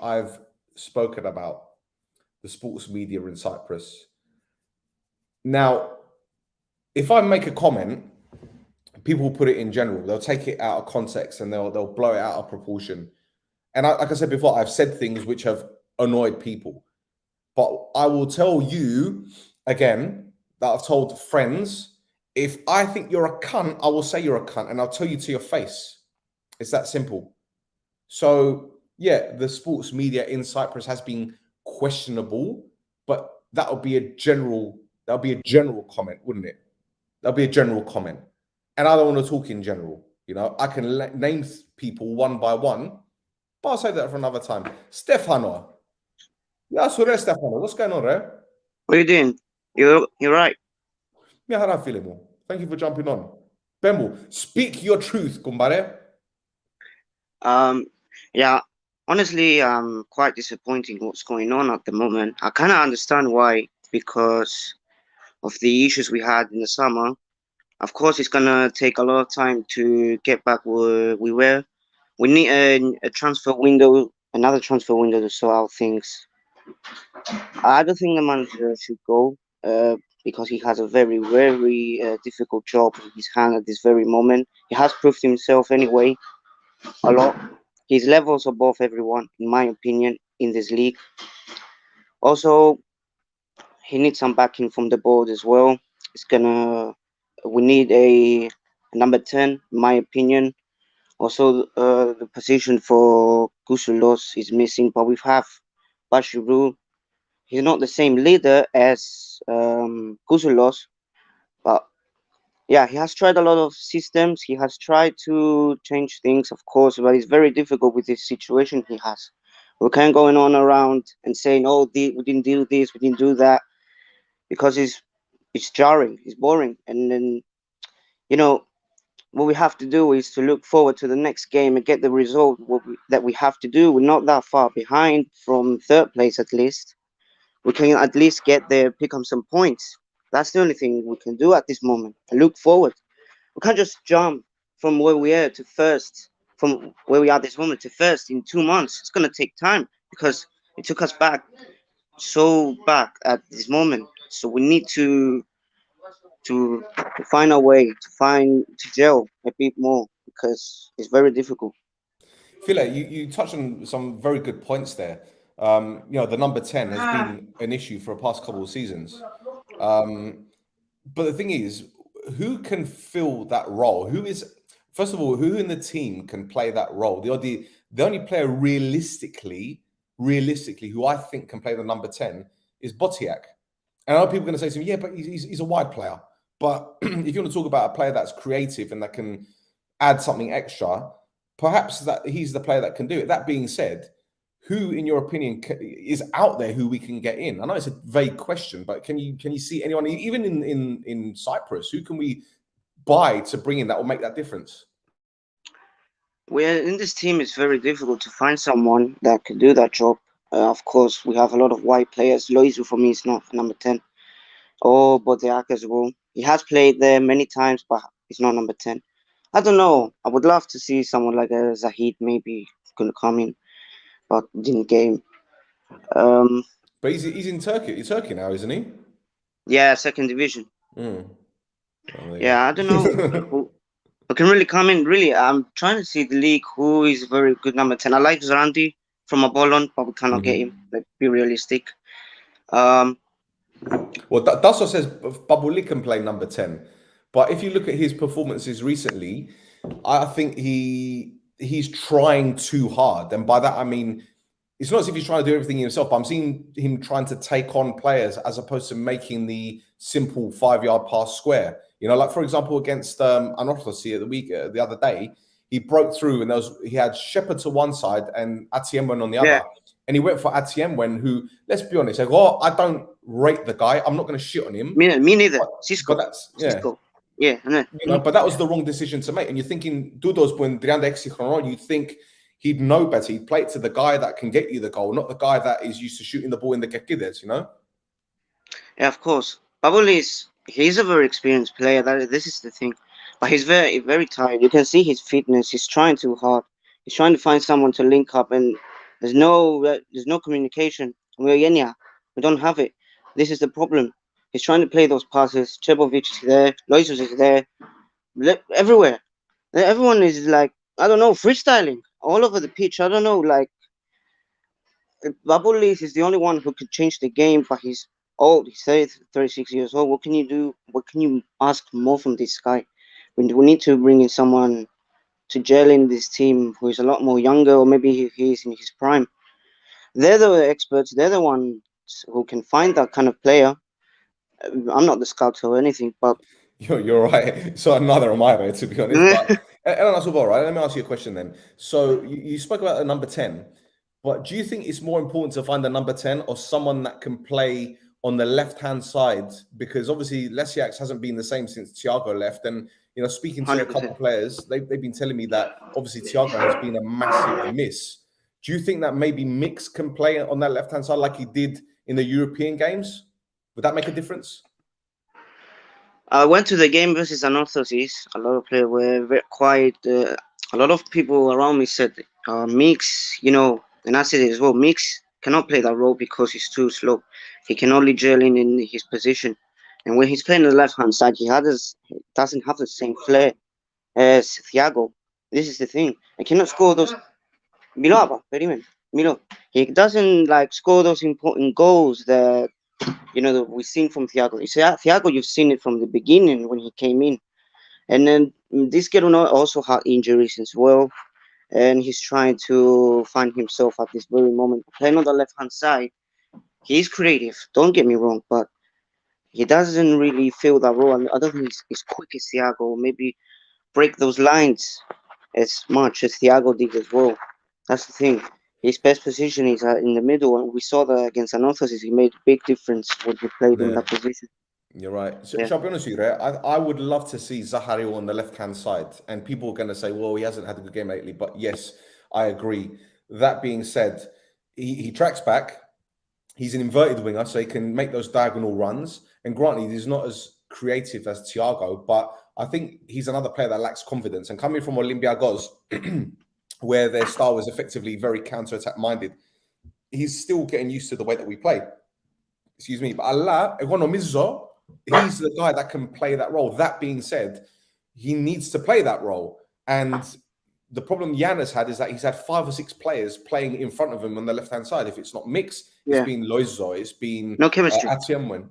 I've spoken about, the sports media in Cyprus. Now, if I make a comment, people will put it in general. They'll take it out of context and they'll blow it out of proportion. And like I said before, I've said things which have annoyed people. But I will tell you, again, that I've told friends, if I think you're a cunt, I will say you're a cunt, and I'll tell you to your face. It's that simple. So, yeah, the sports media in Cyprus has been questionable, but that would be a general comment, wouldn't it? That'll be a general comment. And I don't want to talk in general. You know, I can name people one by one, but I'll say that for another time. Stefano. Yeah, so there, Stefano. What's going on there? What are you doing? You're right. Yeah, how do I feel, Emo? Thank you for jumping on. Bembo, speak your truth, Kumbare. Yeah, honestly, quite disappointing what's going on at the moment. I kind of understand why, because of the issues we had in the summer. Of course, it's gonna take a lot of time to get back where we were. We need a transfer window, another transfer window to sort out things. I don't think the manager should go because he has a very, very difficult job in his hand at this very moment. He has proved himself anyway a lot. His levels above everyone, in my opinion, in this league. Also, he needs some backing from the board as well. We need a number 10, in my opinion. Also, the position for Gusulos is missing, but we have Bashiru. He's not the same leader as Gusulos, but yeah, he has tried a lot of systems. He has tried to change things, of course, but it's very difficult with this situation he has. We can't going on around and saying, "Oh, we didn't do this, we didn't do that," because it's jarring, it's boring, and then you know what we have to do is to look forward to the next game and get the result that we have to do. We're not that far behind from third place at least. We can at least get there, pick up some points. That's the only thing we can do at this moment. And look forward. We can't just jump from where we are to first, from where we are this moment to first in 2 months. It's gonna take time because it took us back at this moment. So we need to find a way to gel a bit more because it's very difficult. Phila, you touched on some very good points there. The number 10 has been an issue for the past couple of seasons. But the thing is, who can fill that role? First of all, who in the team can play that role? The only player realistically, who I think can play the number 10 is Botiak. And I know people are going to say to me, yeah, but he's a wide player. But if you want to talk about a player that's creative and that can add something extra, perhaps that he's the player that can do it. That being said, who, in your opinion, is out there who we can get in? I know it's a vague question, but can you see anyone, even in Cyprus, who can we buy to bring in that will make that difference? Well, in this team, it's very difficult to find someone that could do that job. Of course, we have a lot of white players. Loizu, for me, is not number 10. Or Boteak as well. He has played there many times, but he's not number 10. I don't know. I would love to see someone like a Zahid maybe going to come in, but didn't game. But he's in Turkey. He's Turkey now, isn't he? Yeah, second division. Yeah, I don't know. Who can really come in? Really, I'm trying to see the league who is very good number 10. I like Zarandi from Apollon, but we cannot get him. Let's be realistic. Well, Dasso says Babuli can play number 10. But if you look at his performances recently, I think he's trying too hard. And by that, I mean, it's not as if he's trying to do everything himself, but I'm seeing him trying to take on players as opposed to making the simple 5-yard pass square. You know, like, for example, against Anorthosi the other day, he broke through and he had Shepherd to one side and Atiemwen on the other. And he went for Atiemwen, who, let's be honest, I don't rate the guy. I'm not going to shit on him. Me neither. Cisco. But that's, yeah. Cisco. Yeah. You know, but that was the wrong decision to make. And you're thinking, Dudos, when you think he'd know better. He'd play it to the guy that can get you the goal, not the guy that is used to shooting the ball in the Kekides, you know? Yeah, of course. Babuli he's a very experienced player. This is the thing. But he's very, very tired. You can see his fitness. He's trying too hard. He's trying to find someone to link up, and there's no communication. We don't have it. This is the problem. He's trying to play those passes. Chebovic is there. Loisos is there. Everywhere. Everyone is like, I don't know, freestyling all over the pitch. I don't know, like, Babuli is the only one who could change the game, but he's old. He's 36 years old. What can you do? What can you ask more from this guy? We need to bring in someone to gel in this team who is a lot more younger, or maybe he's in his prime. They're the experts. They're the ones who can find that kind of player. I'm not the scout or anything, but you're right. So another Amira, to be honest. But Ellen, that's all right. Let me ask you a question then. So you spoke about the number 10, but do you think it's more important to find the number 10 or someone that can play on the left-hand side? Because obviously Lesiax hasn't been the same since Thiago left. And, you know, speaking to 100%. A couple of players, they've been telling me that obviously Thiago has been a massive miss. Do you think that maybe Mix can play on that left-hand side like he did in the European games? Would that make a difference? I went to the game versus Anorthosis. A lot of players were very quiet. A lot of people around me said, Mix, you know, and I said it as well, Mix cannot play that role because he's too slow. He can only gel in his position. And when he's playing on the left-hand side, he doesn't have the same flair as Thiago. This is the thing. I cannot score those... Milo. He doesn't like score those important goals that, you know, that we've seen from Thiago. Thiago, you've seen it from the beginning when he came in. And then this girl also had injuries as well. And he's trying to find himself at this very moment. Playing on the left-hand side, he's creative. Don't get me wrong, but he doesn't really fill that role. And I don't think he's quick as Thiago. Maybe break those lines as much as Thiago did as well. That's the thing. His best position is in the middle, and we saw that against Anorthosis. He made a big difference when he played in that position. You're right. So, shall I be honest with you, I would love to see Zahario on the left-hand side. And people are going to say, well, he hasn't had a good game lately. But yes, I agree. That being said, he tracks back. He's an inverted winger, so he can make those diagonal runs. And granted, he's not as creative as Thiago, but I think he's another player that lacks confidence. And coming from Olympiacos, where their style is effectively very counter-attack minded, he's still getting used to the way that we play. Excuse me. But Allah, Egonomizo, he's the guy that can play that role. That being said, he needs to play that role. And the problem Jan has had is that he's had 5 or 6 players playing in front of him on the left-hand side. If it's not Mix, it's been Loizo, it's been no chemistry. Atiemwen.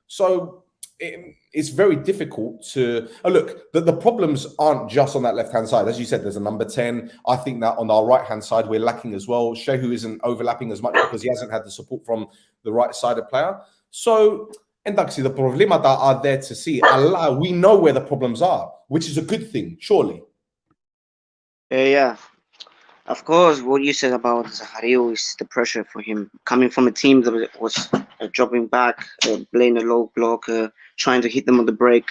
So it's very difficult to look. The problems aren't just on that left-hand side. As you said, there's a number 10. I think that on our right-hand side, we're lacking as well. Shehu isn't overlapping as much because he hasn't had the support from the right-sided player. So, and actually, the problema that are there to see. Allah, we know where the problems are, which is a good thing, surely. Yeah. Of course, what you said about Zahario is the pressure for him. Coming from a team that was dropping back, playing a low block, trying to hit them on the break,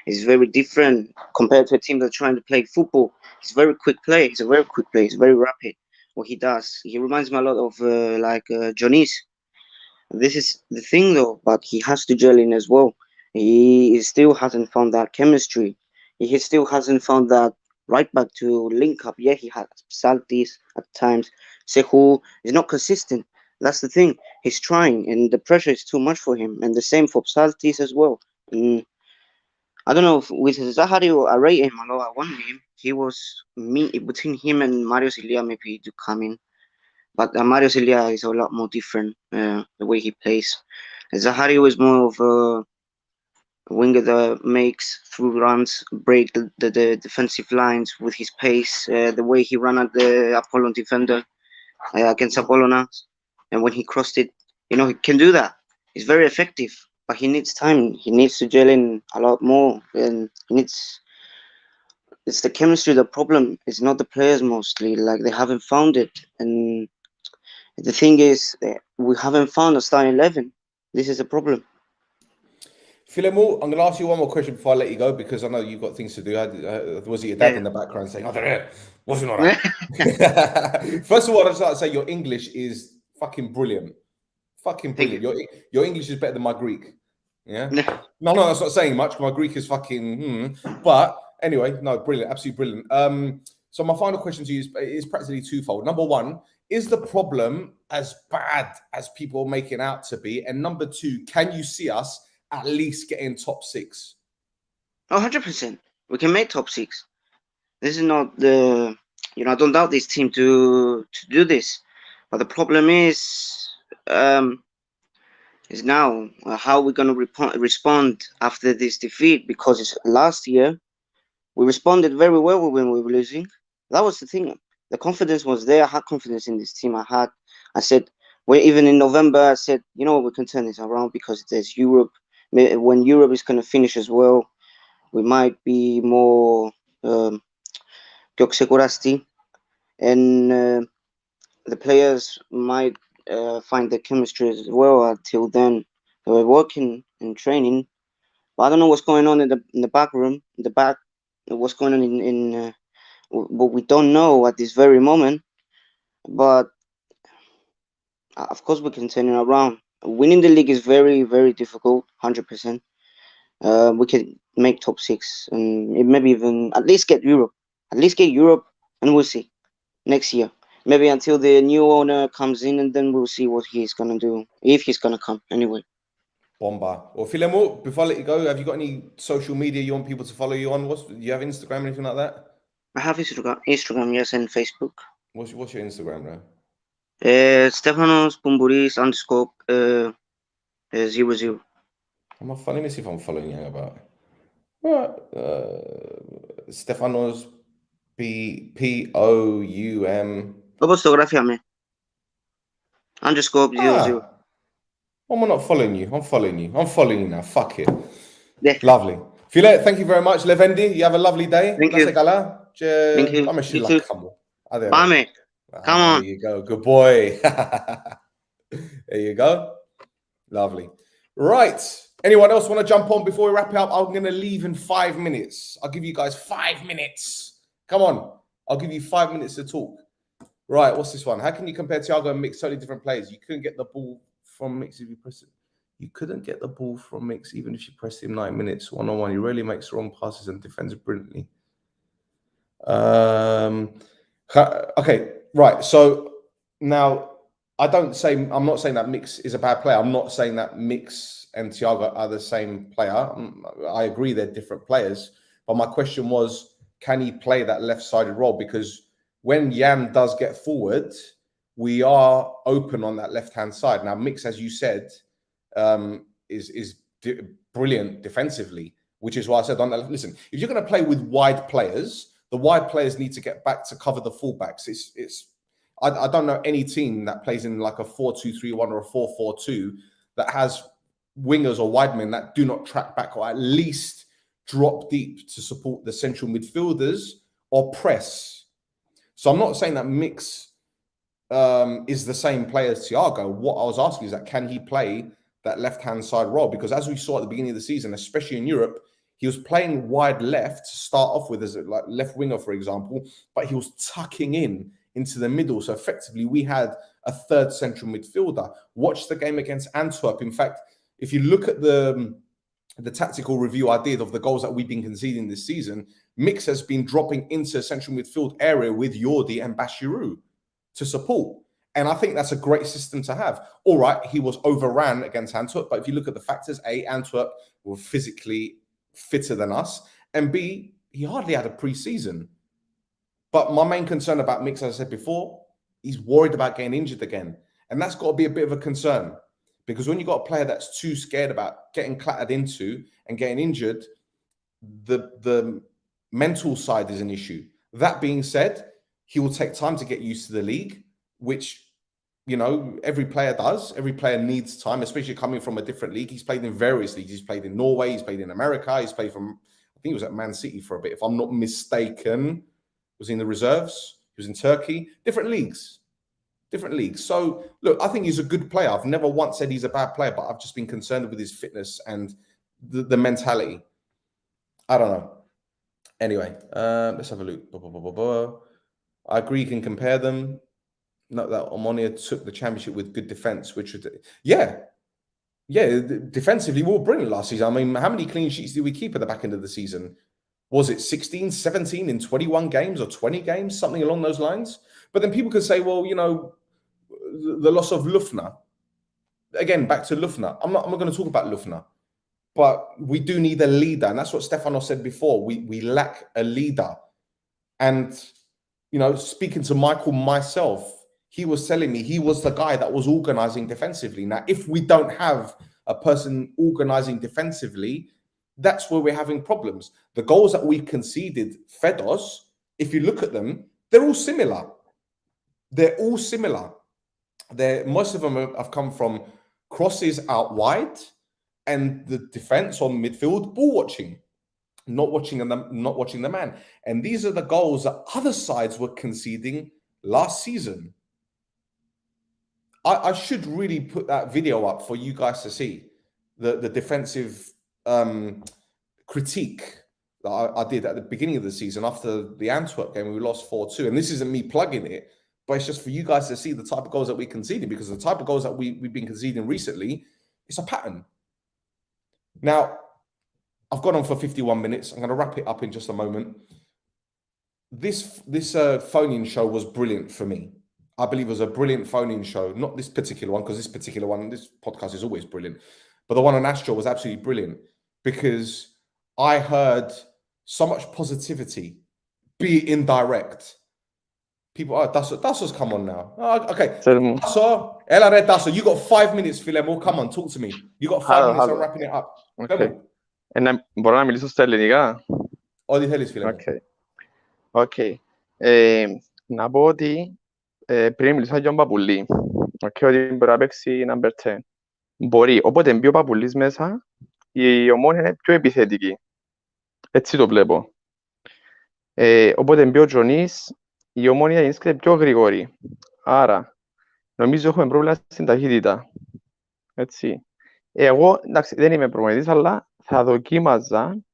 is very different compared to a team that's trying to play football. It's very quick play. It's a very quick play. It's very rapid. What he does. He reminds me a lot of Jonis. This is the thing, though, but he has to gel in as well. He still hasn't found that chemistry. He still hasn't found that right back to link up. Yeah, he had Saltis at times. Sehu is not consistent. That's the thing. He's trying, and the pressure is too much for him. And the same for Saltis as well. I don't know, with Zahario, I rate him a lot. I want him. He was between him and Mario Silia maybe to come in. But Mario Celia is a lot more different, the way he plays. Zahario is more of a winger that makes through runs, break the defensive lines with his pace, the way he ran at the Apollon defender against Apollona, and when he crossed it, he can do that. He's very effective, but he needs time. He needs to gel in a lot more, and it's the chemistry. The problem is not the players mostly. Like, they haven't found it, and the thing is, we haven't found a starting 11. This is a problem. Filemo, I'm going to ask you one more question before I let you go, because I know you've got things to do. Was it your dad in the background saying, "I don't know, wasn't all right"? First of all, I'd just like to say your English is fucking brilliant. Fucking brilliant. Your English is better than my Greek. Yeah. No, that's not saying much. My Greek is fucking. But anyway, no, brilliant, absolutely brilliant. So my final question to you is practically twofold. Number one, is the problem as bad as people are making out to be? And number two, can you see us at least getting top 6? 100%. We can make top 6. This is not the, I don't doubt this team to do this, but the problem is now how we're going to respond after this defeat, because last year we responded very well when we were losing. That was the thing. The confidence was there. I had confidence in this team. I said, even in November, I said, we can turn this around because there's Europe. When Europe is going to finish as well, we might be more Gyokusekurasti, and the players might find the chemistry as well. Until then, they were working and training, but I don't know what's going on in the back room, what's going on in what we don't know at this very moment. But of course, we can turn it around. Winning the league is very, very difficult. 100%. We can make top 6, and maybe even at least get Europe. And we'll see next year. Maybe until the new owner comes in, and then we'll see what he's gonna do, if he's gonna come anyway. Bomba. Well, Filemo, before I let you go, have you got any social media you want people to follow you on? Do you have Instagram, anything like that? I have Instagram, yes, and Facebook. What's your Instagram, bro? Stefanos Bumburis _00. Let me see if I'm following you about. Stefanos POUM. _00. I'm not following you. I'm following you now. Fuck it. Yeah. Lovely. File, thank you very much. Levendi, you have a lovely day. Thank you. Thank you. Bye, mate. Come on. There you go. Good boy. There you go. Lovely. Right. Anyone else want to jump on before we wrap it up? I'm going to leave in 5 minutes. I'll give you guys 5 minutes. Come on. I'll give you 5 minutes to talk. Right. What's this one? How can you compare Thiago and Mix? Totally different players. You couldn't get the ball from Mix if you press it. You couldn't get the ball from Mix even if you pressed him 9 minutes one-on-one. He rarely makes wrong passes and defends brilliantly. Okay. Right. So now I'm not saying that Mix is a bad player. I'm not saying that Mix and Thiago are the same player. I agree they're different players. But my question was, can he play that left-sided role? Because when Jan does get forward, we are open on that left-hand side. Now, Mix, as you said, is brilliant defensively, which is why I said on that. Listen, if you're going to play with wide players, the wide players need to get back to cover the fullbacks. I don't know any team that plays in like a 4-2-3-1 or a 4-4-2 that has wingers or wide men that do not track back or at least drop deep to support the central midfielders or press. So I'm not saying that Mix is the same player as Thiago. What I was asking is that can he play that left-hand side role? Because as we saw at the beginning of the season, especially in Europe, he was playing wide left to start off with as a left winger, for example, but he was tucking into the middle. So effectively, we had a third central midfielder. Watch the game against Antwerp. In fact, if you look at the tactical review I did of the goals that we've been conceding this season, Mix has been dropping into central midfield area with Jordi and Bashiru to support. And I think that's a great system to have. All right, he was overran against Antwerp, but if you look at the factors, A, Antwerp were physically fitter than us, and B, he hardly had a pre-season. But my main concern about Mix, as I said before, he's worried about getting injured again. And that's got to be a bit of a concern, because when you've got a player that's too scared about getting clattered into and getting injured, the mental side is an issue. That being said, he will take time to get used to the league, which, you know, every player does. Every player needs time, especially coming from a different league. He's played in various leagues. He's played in Norway. He's played in America. He's played from, I think he was at Man City for a bit, if I'm not mistaken. Was in the reserves. He was in Turkey. Different leagues. So, look, I think he's a good player. I've never once said he's a bad player, but I've just been concerned with his fitness and the mentality. I don't know. Anyway, let's have a look. I agree you can compare them. Not that Omonoia took the championship with good defense, which would, yeah, defensively we were brilliant last season. I mean, how many clean sheets did we keep at the back end of the season? Was it 16, 17 in 21 games or 20 games, something along those lines? But then people could say, well, you know, the loss of Lufna. Again, back to Lufna. I'm not going to talk about Lufna, but we do need a leader. And that's what Stefano said before. We lack a leader. And, you know, speaking to Michael myself, he was telling me he was the guy that was organizing defensively. Now, if we don't have a person organizing defensively, that's where we're having problems. The goals that we conceded, Fedos, if you look at them, they're all similar. Most of them have come from crosses out wide and the defense on midfield ball watching, not watching the man. And these are the goals that other sides were conceding last season. I should really put that video up for you guys to see the defensive critique that I did at the beginning of the season after the Antwerp game. We lost 4-2, and this isn't me plugging it, but it's just for you guys to see the type of goals that we conceded, because the type of goals that we've been conceding recently, it's a pattern. Now, I've gone on for 51 minutes. I'm going to wrap it up in just a moment. This phone-in show was brilliant for me. I believe it was a brilliant phone-in show. Not this particular one, because this podcast is always brilliant. But the one on ASTRA was absolutely brilliant, because I heard so much positivity, be it indirect. People, Dasso's come on now. Oh, okay. Dasso, Dasso, you got 5 minutes, Filemo. Come on, talk to me. You got 5 minutes, I'm wrapping it up. Okay. Μπορώ να μιλήσω στα ελληνικά. Ό,τι θέλεις, Φιλemo. Okay. Να πω ότι πριν μιλήσω για τον Παπουλή, ότι μπορεί να παίξει number 10. Μπορεί, όποτε μπει ο Παπουλής μέσα, η Ομόνοια είναι πιο επιθετική. Έτσι το βλέπω. Όποτε μπει ο Τζονής, η Ομόνοια είναι πιο γρήγορη. Άρα, νομίζω έχουμε πρόβλημα στην ταχύτητα. Έτσι. Εγώ, εντάξει, δεν είμαι προπονητής, αλλά θα δοκίμαζα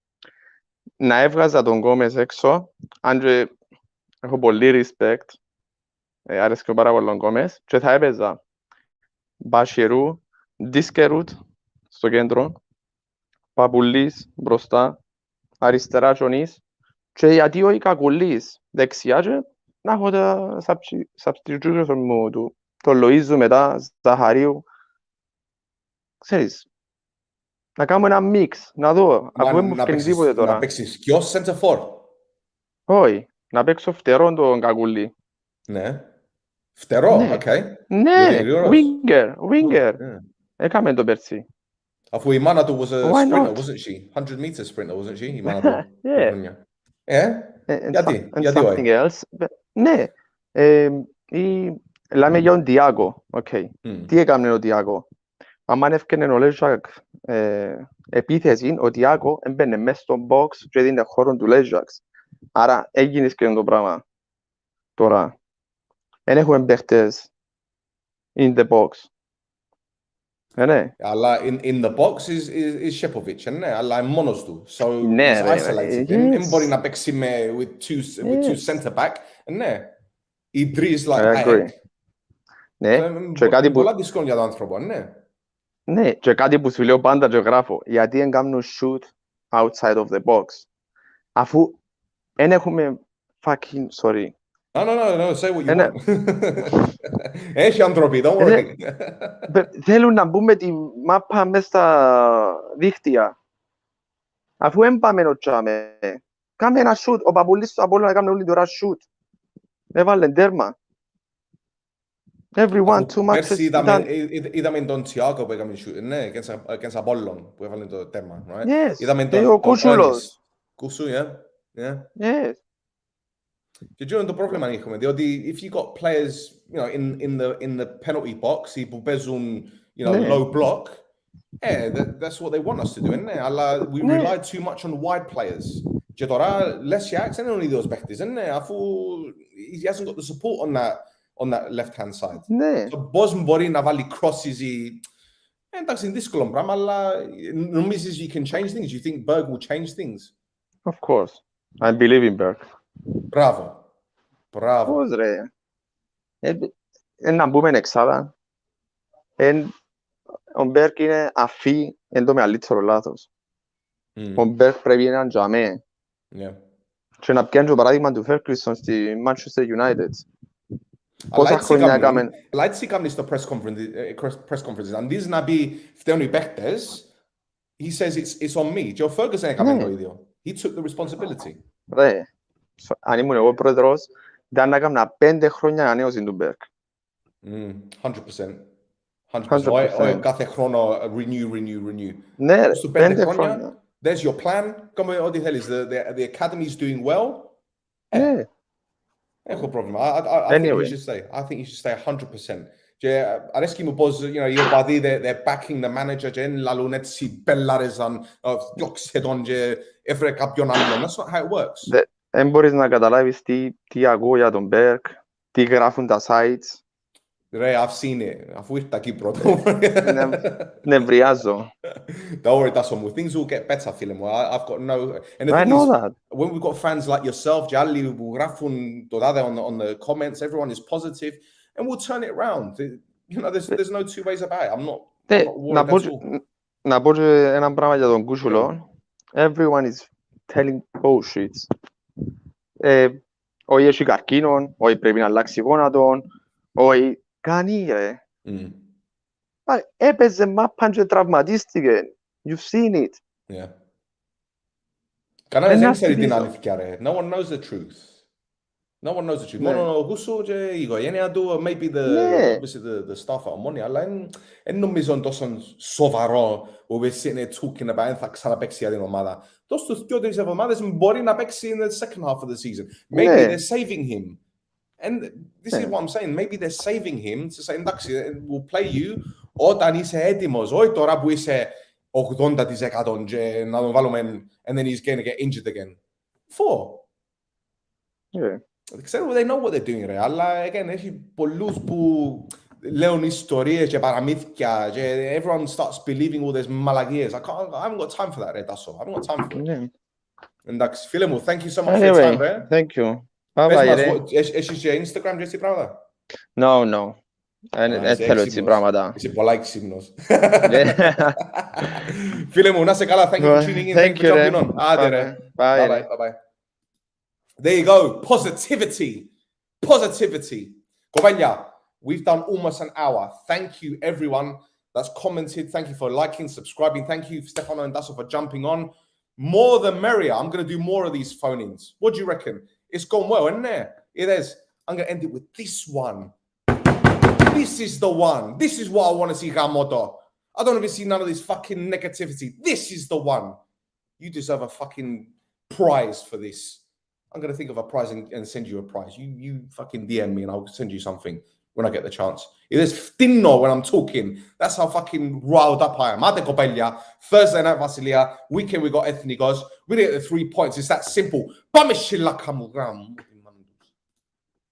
να έβγαζα τον Γκόμες έξω. Αν έχω πολύ respect, άρεσε και πάρα πολύ ο Γκόμες, και θα έπαιζα Μπασιρού, Ντίσκερούτ στο κέντρο, Παπουλής μπροστά, αριστερά Τζονής, και γιατί όχι Κακουλής δεξιά, και να έχω τα substitutions μου, τον Λοΐζου μετά, Ζαχαρίου. Ξέρεις, να κάνουμε ένα μίξ, να δω, αφού δεν μου φτιάξει τίποτε τώρα. Να παίξεις ποιος center for? Όχι, να παίξω φτερό τον Κακουλή. Ναι. Φτερό, οκ. Ναι, winger. Έκαμε το πέρσι. Αφού η μάνα του was a sprinter, wasn't she? 100 meter sprinter, wasn't she? Η μάνα του. Γιατί όχι? Ναι, λέμε για τον Διάκο. Τι έκαμε ο Διάκο? Αν έφτιανε ο Λέζακ επίθεση, ο Διάκο έμπαινε μέσα στο box και έδινε χώρο του Λέζακ. Άρα έγινες και το πράγμα. Τώρα, δεν έχουμε παίχτες in the box. Ναι. Αλλά in the box is Shepovic, ναι, αλλά μόνος του. So he's isolated. Δεν μπορεί να παίξει with two center back. Ναι. Οι τρεις like agree. Ναι. Είναι πολλά δύσκολο για τον άνθρωπο, ναι. Ναι, και κάτι που σου λέω πάντα και γράφω. Γιατί δεν κάνουν shoot outside of the box. Αφού δεν έχουμε fucking, sorry. No, say what you want. Έχει άνθρωποι, don't worry. Θέλουν να μπούμε τη μάπα μέσα στα δίχτυα. Αφού δεν πάμε να τσάμε. Κάμε ένα shoot. Ο Παπουλής του Απόλλωνα να κάνει όλη την ώρα shoot. Έβαλε τέρμα. Everyone, too much. Είδαμε τον Thiago που έκαμε shoot, ναι, against Apollon, που έβαλε το τέρμα, right? Yes. Είδαμε Ο Κούσουλος. Κούσου, yeah. Yes. Και αυτό είναι το πρόβλημα έχουμε, διότι if you got players, you know, in the penalty box, που παίζουν, you know, low block, that's what they want us to do, ναι, αλλά we rely too much on wide players. Και τώρα, Lesiak δεν είναι ο ίδιος παίκτης, ναι, αφού he hasn't got the support on that left-hand side. Ναι. So, πώς μπορεί να βάλει crosses ή... Εντάξει, είναι δύσκολο πράγμα, αλλά νομίζεις you can change things? You think Berg will change things? Of course. I believe in Berg. Μπράβο. Πώς ρε. Να μπούμε εξάδα. Ο Berg είναι αφή, είναι το μεγαλύτερο λάθος. Ο Berg πρέπει να είναι τζαμέ. Και να πιάνει το παράδειγμα του Ferguson στη Manchester United. Πόσα χρόνια έκαμε... Αλλά έτσι έκαμε στο press conferences. Αν δεις να πει φταίνουν οι παίκτες, he says it's on me. Και ο Ferguson έκαμε το ίδιο. He took the responsibility. Ρε, αν ήμουν εγώ πρόεδρος, ήταν να έκανα 5 χρόνια ανανέωση του Berg. 100%. Κάθε χρόνο renew. Ναι, 5 χρόνια. There's your plan. Κάμε ό,τι θέλεις. The academy is doing well. Ναι. Έχω πρόβλημα. I think you should stay 100%. Και αρέσκει μου πως οι οπαδοί they're backing the manager και δεν λαλούν έτσι πελάρεζαν, διώξε τον και έφερε κάποιον άλλον. That's not how it works. Δεν μπορείς να καταλάβεις τι ακούω για τον Berg, τι γράφουν τα sites. Ρε, I've seen it. Αφού ήρθα εκεί πρώτο. Νευριάζω. Don't worry, that's all. Things will get better, φίλε μου. I've got no... I know that. When we've got fans like yourself, και άλλοι που γράφουν το τάδε on the comments, everyone is positive, and we'll turn it around. You know, there's no two ways about it. I'm not worried at all. Να πω και ένα πράγμα για τον Κούσουλο. Everyone is telling bullshit. Όχι έχει καρκίνο, όχι πρέπει να αλλάξει γόνατον, όχι... Κάνει ρε. Έπαιζε μάπαν και τραυματίστηκε. You've seen it. Yeah. Κανένας δεν ξέρει την αλήθεια ρε. No one knows the truth. No one knows the truth. Μόνο ο Γούσου και η οικογένεια του, maybe the staff at Omonoia, αλλά δεν νομίζω τόσο σοβαρό που we're sitting here talking about αν θα ξαναπαίξει για την ομάδα. Τόσο τους 2-3 εβδομάδες μπορεί να παίξει in the second half of the season. Maybe they're saving him. And this is what I'm saying. Maybe they're saving him to say, εντάξει, we'll play you όταν είσαι έτοιμος. Όχι τώρα που είσαι 80% και να τον βάλουμε and then he's going to get injured again. Ξέρουμε, they know what they're doing, ρε. Αλλά, again, έχει πολλούς που λέουν ιστορίες και παραμύθια και everyone starts believing all these μαλαγίες. I haven't got time for that, ρε, Τάσο. I haven't got time for it. Εντάξει, φίλε μου, thank you so much for your time, ρε. Thank you. Έχεις και Instagram και έτσι πράγματα? No. Δεν θέλω έτσι πράγματα. Είσαι πολλά εξύμνος. Φίλε μου, να είσαι καλά. Thank you for tuning in. Thank you for jumping on. Άντε ρε. Bye. There you go. Positivity. Κοπέλια, we've done almost an hour. Thank you everyone that's commented. Thank you for liking, subscribing. Thank you Stefano and Dasso for jumping on. More the merrier. I'm going to do more of these phone-ins. What do you reckon? It's gone well, isn't it? It is. I'm going to end it with this one. This is the one. This is what I want to see, Gamoto. I don't want to see none of this fucking negativity. This is the one. You deserve a fucking prize for this. I'm going to think of a prize and send you a prize. You fucking DM me and I'll send you something when I get the chance. It is ftinno when I'm talking. That's how fucking riled up I am. Ate Copelia, Thursday night Vasilia, weekend we got Ethnicos. We get the 3 points. It's that simple.